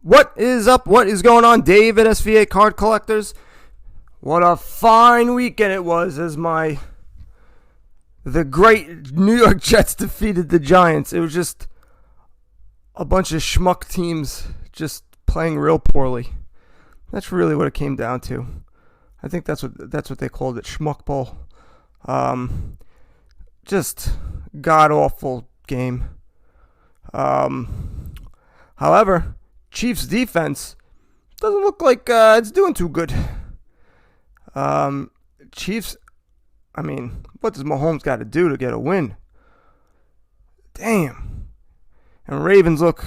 What is up? What is going on, David SVA Card Collectors? What a fine weekend it was as the great New York Jets defeated the Giants. It was just a bunch of schmuck teams just playing real poorly. That's really what it came down to. I think that's what they called it, Schmuck Bowl. Just god-awful game. However, Chiefs defense doesn't look like it's doing too good. Chiefs, what does Mahomes got to do to get a win? Damn. And Ravens look,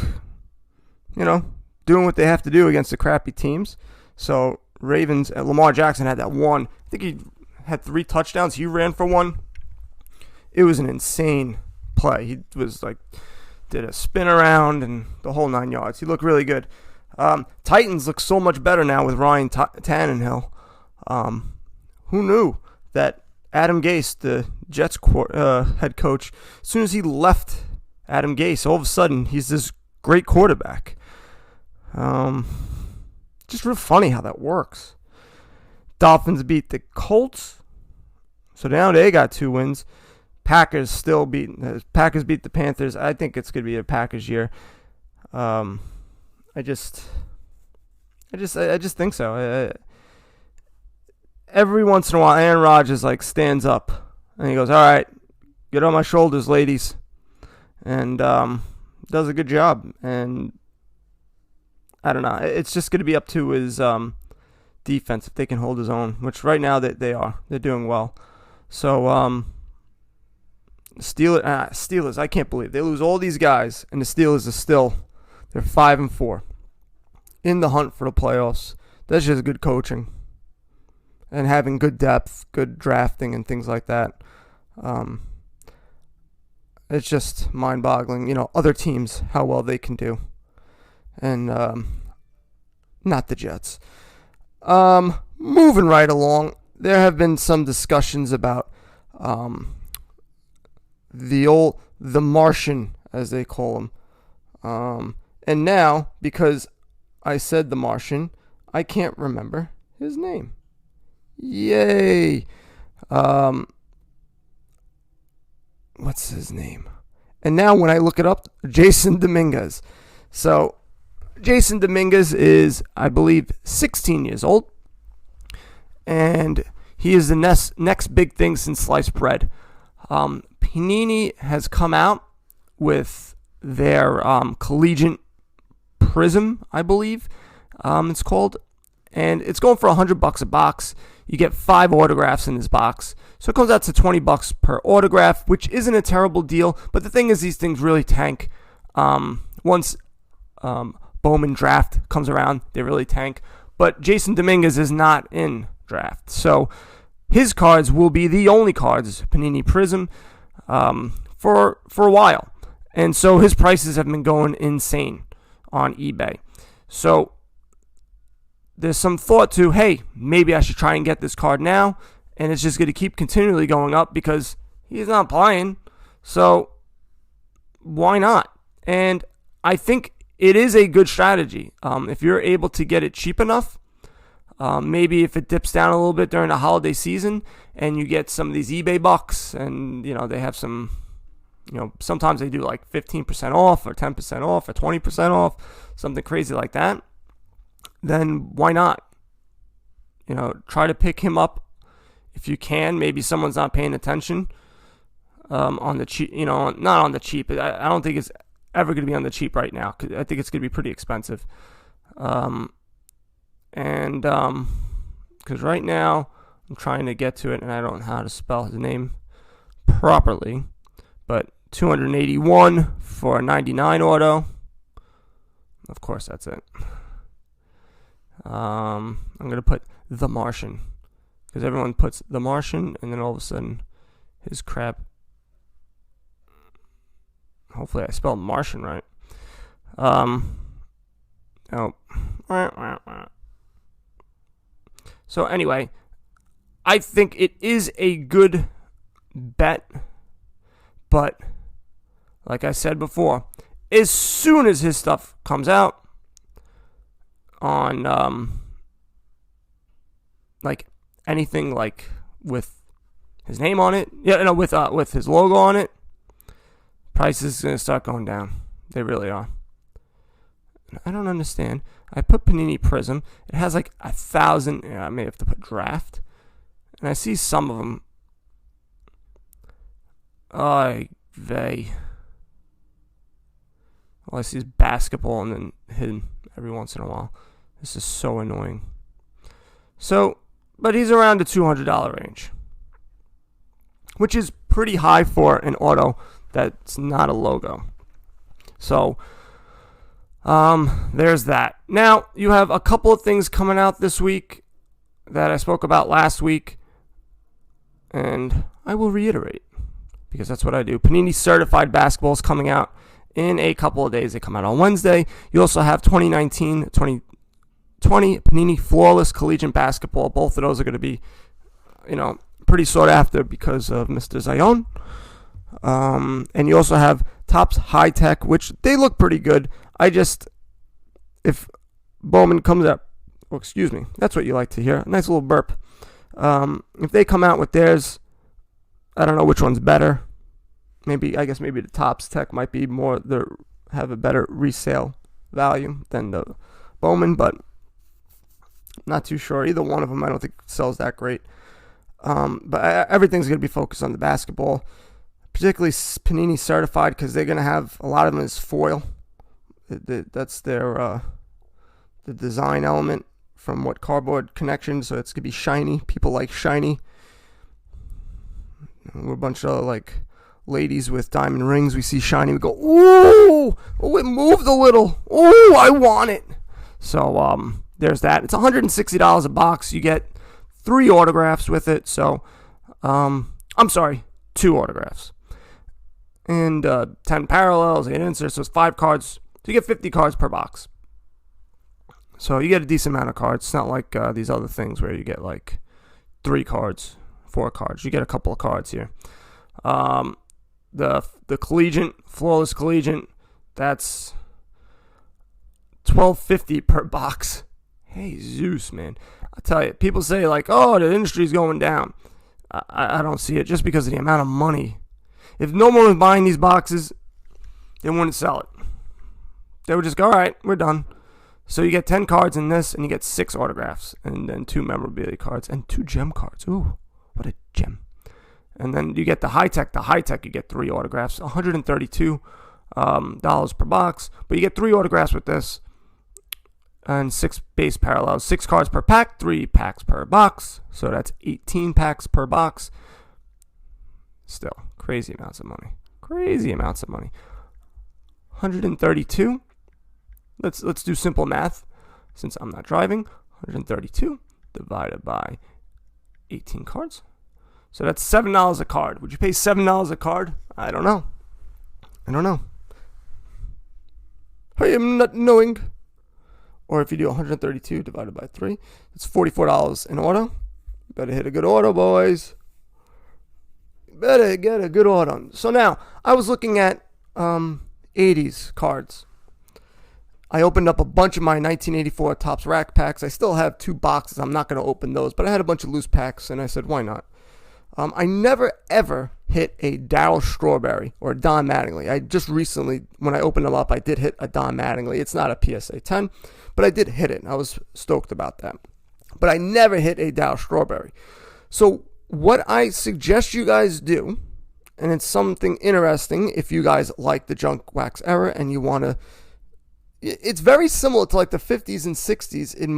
doing what they have to do against the crappy teams. So Ravens, Lamar Jackson had that one. I think he had 3 touchdowns. He ran for one. It was an insane play. He was did a spin around and the whole 9 yards. He looked really good. Titans look so much better now with Ryan Tannehill. Who knew that Adam Gase, the Jets head coach, as soon as he left Adam Gase, all of a sudden he's this great quarterback. Just real funny how that works. Dolphins beat the Colts, so now they got 2 wins. Packers beat the Panthers. I think it's going to be a Packers year. I just think so. Every once in a while, Aaron Rodgers stands up and he goes, "All right, get on my shoulders, ladies," and does a good job. And I don't know. It's just going to be up to his defense if they can hold his own, which right now they are. They're doing well. So Steelers, I can't believe they lose all these guys, and the Steelers are they're 5-4 in the hunt for the playoffs. That's just good coaching and having good depth, good drafting, and things like that. It's just mind-boggling, other teams, how well they can do. And not the Jets. Moving right along, there have been some discussions about the Martian, as they call him. And now, because I said the Martian, I can't remember his name. Yay! What's his name? And now when I look it up, Jason Dominguez. So, Jason Dominguez is, I believe, 16 years old. And he is the next big thing since sliced bread. Panini has come out with their collegiate prism, I believe it's called. And it's going for $100 a box. You get 5 autographs in this box. So it comes out to $20 per autograph, which isn't a terrible deal. But the thing is, these things really tank. Once Bowman draft comes around, they really tank. But Jason Dominguez is not in draft. So his cards will be the only cards, Panini Prism, for a while. And so his prices have been going insane on eBay. So there's some thought to, hey, maybe I should try and get this card now. And it's just going to keep continually going up because he's not playing. So why not? And I think it is a good strategy. If you're able to get it cheap enough, maybe if it dips down a little bit during the holiday season and you get some of these eBay bucks and, they have some, sometimes they do 15% off or 10% off or 20% off, something crazy like that, then why not? Try to pick him up if you can. Maybe someone's not paying attention on the cheap, not on the cheap. I don't think it's ever going to be on the cheap right now. Cause I think it's going to be pretty expensive. Because right now I'm trying to get to it and I don't know how to spell his name properly, but $281 for a 99 auto. Of course, that's it. I'm going to put The Martian because everyone puts The Martian and then all of a sudden his crap. Hopefully I spelled Martian right. So anyway, I think it is a good bet, but like I said before, as soon as his stuff comes out, on like anything like with his name on it. Yeah, no, with his logo on it. Prices is gonna start going down. They really are. I don't understand. I put Panini Prism. It has like 1,000. I may have to put draft. And I see some of them. All I see is basketball and then hidden every once in a while. This is so annoying. So, but he's around the $200 range, which is pretty high for an auto that's not a logo. So, there's that. Now, you have a couple of things coming out this week that I spoke about last week, and I will reiterate because that's what I do. Panini Certified Basketball is coming out in a couple of days. They come out on Wednesday. You also have 2019-2020 Panini Flawless Collegiate Basketball. Both of those are going to be, pretty sought after because of Mr. Zion. And you also have Topps High Tech, which they look pretty good. If Bowman comes up, excuse me, that's what you like to hear. A nice little burp. If they come out with theirs, I don't know which one's better. Maybe the Topps Tech might be have a better resale value than the Bowman, but not too sure. Either one of them I don't think sells that great. But everything's going to be focused on the basketball, particularly Panini Certified, because they're going to have a lot of them as foil. That's their the design element from what Cardboard Connection, so it's going to be shiny. People like shiny. We're a bunch of ladies with diamond rings. We see shiny, we go, ooh, it moved a little. Ooh, I want it. So there's that. It's $160 a box. You get 3 autographs with it. So, I'm sorry, 2 autographs. And 10 parallels, 8 inserts, so it's 5 cards. So you get 50 cards per box. So you get a decent amount of cards. It's not like these other things where you get 3 cards, 4 cards. You get a couple of cards here. The Collegiate, Flawless Collegiate, that's $12.50 per box. Hey, Zeus, man. I tell you, people say oh, the industry's going down. I don't see it just because of the amount of money. If no one was buying these boxes, they wouldn't sell it. They would just go, all right, we're done. So you get 10 cards in this, and you get 6 autographs, and then 2 memorabilia cards, and 2 gem cards. Ooh, what a gem. And then you get the high tech. The high tech, you get 3 autographs, $132 per box. But you get 3 autographs with this, and 6 base parallels. 6 cards per pack, 3 packs per box. So that's 18 packs per box. Still, crazy amounts of money. Crazy amounts of money. 132. Let's do simple math, since I'm not driving. 132 divided by 18 cards. So that's $7 a card. Would you pay $7 a card? I don't know. I am not knowing. Or if you do 132 divided by 3, it's $44 an auto. Better hit a good auto, boys. Better get a good auto. So now, I was looking at 80s cards. I opened up a bunch of my 1984 Topps rack packs. I still have 2 boxes. I'm not going to open those, but I had a bunch of loose packs, and I said, why not? I never, ever hit a Darryl Strawberry or a Don Mattingly. I just recently, when I opened them up, I did hit a Don Mattingly. It's not a PSA 10, but I did hit it, and I was stoked about that. But I never hit a Darryl Strawberry. So what I suggest you guys do, and it's something interesting if you guys like the junk wax era and you want to, it's very similar to the 50s and 60s in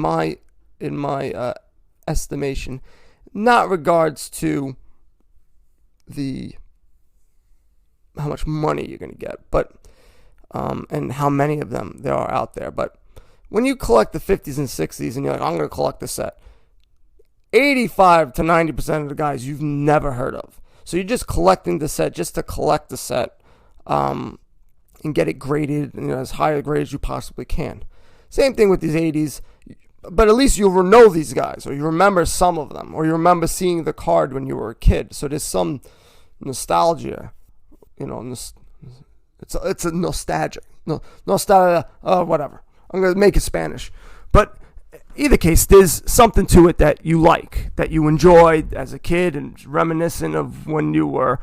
my estimation, not regards to how much money you're going to get, but and how many of them there are out there. But when you collect the 50s and 60s and you're I'm going to collect the set, 85 to 90% of the guys you've never heard of. So you're just collecting the set just to collect the set. And get it graded as high a grade as you possibly can. Same thing with these 80s, but at least you'll know these guys, or you remember some of them, or you remember seeing the card when you were a kid. So there's some nostalgia, it's a nostalgia, whatever. I'm gonna make it Spanish, but either case, there's something to it that you like, that you enjoyed as a kid, and reminiscent of when you were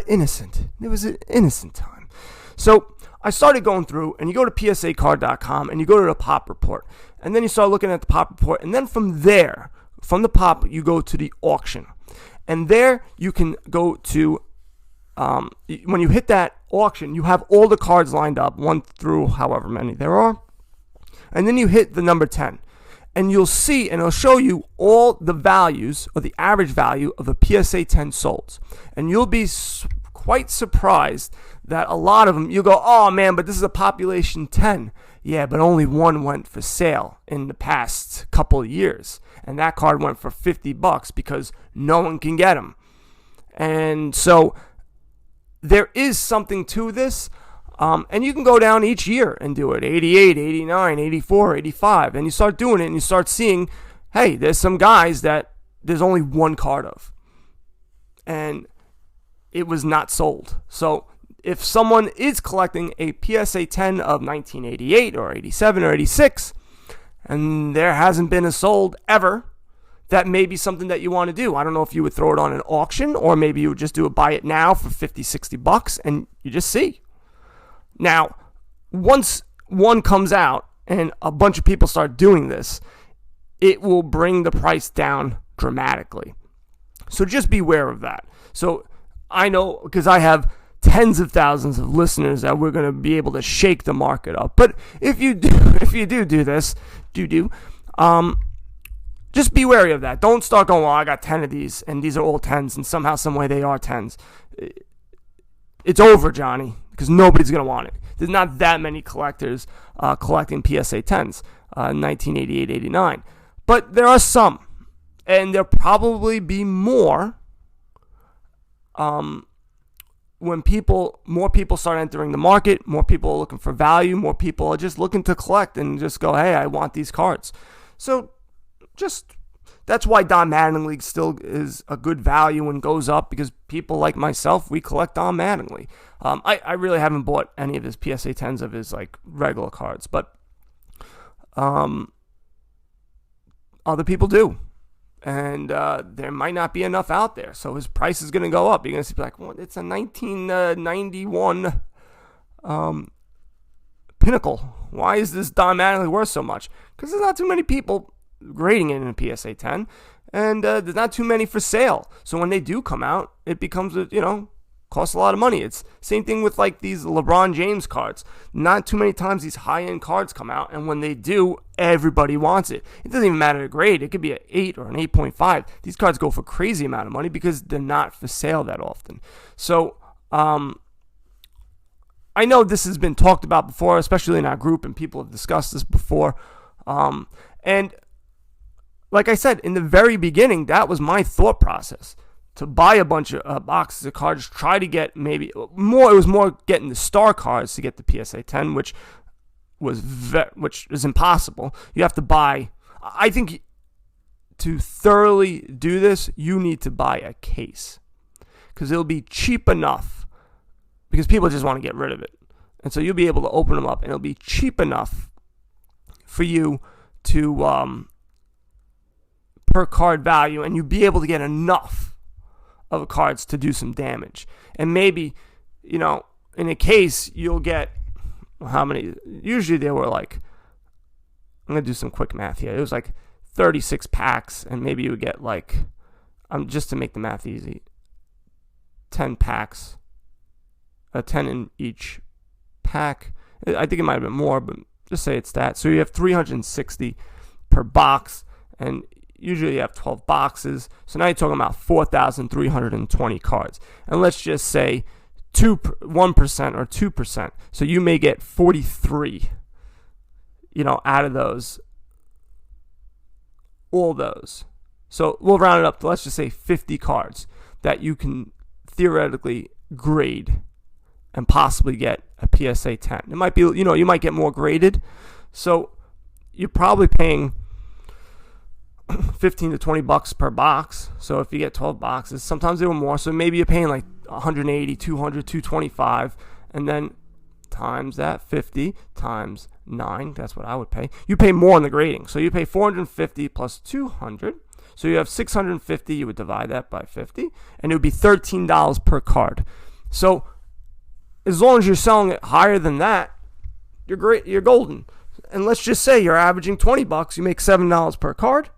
innocent. It was an innocent time. So I started going through, and you go to psacard.com and you go to the pop report, and then you start looking at the pop report, and then from there, from the pop, you go to the auction, and there you can go to. When you hit that auction, you have all the cards lined up, 1 through however many there are, and then you hit the number 10, and you'll see, and it'll show you all the values, or the average value of a PSA 10 solds, and you'll be quite surprised that a lot of them, you go, oh man, but this is a population 10. Yeah, but only one went for sale in the past couple of years, and that card went for $50 because no one can get them. And so there is something to this, and you can go down each year and do it, 88, 89, 84, 85, and you start doing it, and you start seeing, hey, there's some guys that there's only one card of, and it was not sold. So if someone is collecting a PSA 10 of 1988 or 87 or 86, and there hasn't been a sold ever, that may be something that you want to do. I don't know if you would throw it on an auction, or maybe you would just do a buy it now for $50, $60, and you just see. Now, once one comes out and a bunch of people start doing this, it will bring the price down dramatically. So just beware of that. So I know, because I have tens of thousands of listeners, that we're going to be able to shake the market up. But if you do this, just be wary of that. Don't start going, well, I got 10 of these, and these are all 10s, and somehow, some way they are 10s. It's over, Johnny, because nobody's going to want it. There's not that many collectors collecting PSA 10s, 1988, 89. But there are some, and there'll probably be more when more people start entering the market, more people are looking for value, more people are just looking to collect and just go, hey, I want these cards. So that's why Don Mattingly still is a good value and goes up, because people like myself, we collect Don Mattingly. I really haven't bought any of his PSA 10s of his like regular cards, but other people do. And there might not be enough out there, so his price is going to go up. You're going to be like, well, it's a 1991 Pinnacle. Why is this Don Mattingly worth so much? Because there's not too many people grading it in a PSA 10, and there's not too many for sale. So when they do come out, it becomes costs a lot of money. It's same thing with like these LeBron James cards. Not too many times these high-end cards come out, and when they do, everybody wants it. It doesn't even matter the grade. It could be an 8 or an 8.5. These cards go for crazy amount of money because they're not for sale that often. So I know this has been talked about before, especially in our group, and people have discussed this before. And like I said, in the very beginning, that was my thought process. To buy a bunch of boxes of cards, try to get maybe more. It was more getting the star cards to get the PSA 10, which is impossible. You have to buy. I think to thoroughly do this, you need to buy a case, because it'll be cheap enough. Because people just want to get rid of it, and so you'll be able to open them up, and it'll be cheap enough for you to per card value, and you'll be able to get enough of cards to do some damage. And maybe, in a case, you'll get how many? Usually there were like, I'm going to do some quick math here. It was like 36 packs, and maybe you would get like, just to make the math easy, 10 packs, 10 in each pack. I think it might have been more, but just say it's that. So you have 360 per box, and usually you have 12 boxes. So now you're talking about 4,320 cards. And let's just say 1% or 2%. So you may get 43, out of those, all those. So we'll round it up to, let's just say 50 cards that you can theoretically grade and possibly get a PSA 10. It might be, you might get more graded. So you're probably paying $15 to $20 per box. So if you get 12 boxes, sometimes they were more. So maybe you're paying like 180, 200, 225, and then times that 50 times 9. That's what I would pay. You pay more on the grading. So you pay $450 plus $200. So you have $650. You would divide that by 50, and it would be $13 per card. So as long as you're selling it higher than that, you're great. You're golden. And let's just say you're averaging $20. You make $7 per card,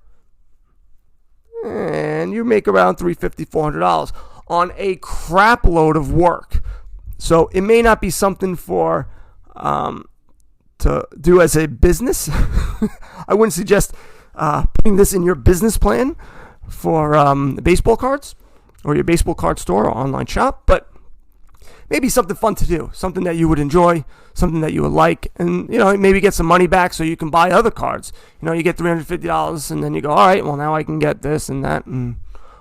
and you make around $350, $400 on a crap load of work. So it may not be something for to do as a business. I wouldn't suggest putting this in your business plan for baseball cards or your baseball card store or online shop, but maybe something fun to do, something that you would enjoy, something that you would like, and maybe get some money back so you can buy other cards. You get $350, and then you go, all right, well now I can get this and that and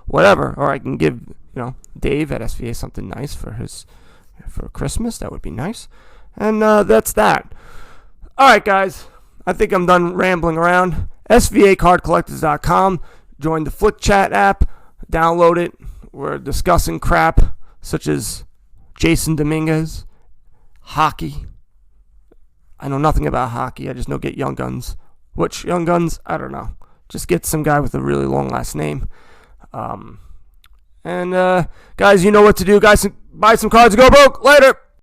whatever, or I can give Dave at SVA something nice for Christmas. That would be nice, and that's that. All right, guys, I think I'm done rambling around. SVAcardcollectors.com. Join the Flick Chat app. Download it. We're discussing crap such as Jason Dominguez, hockey. I know nothing about hockey. I just know get Young Guns. Which Young Guns? I don't know. Just get some guy with a really long last name. And guys, you know what to do. Guys, buy some cards and go broke. Later.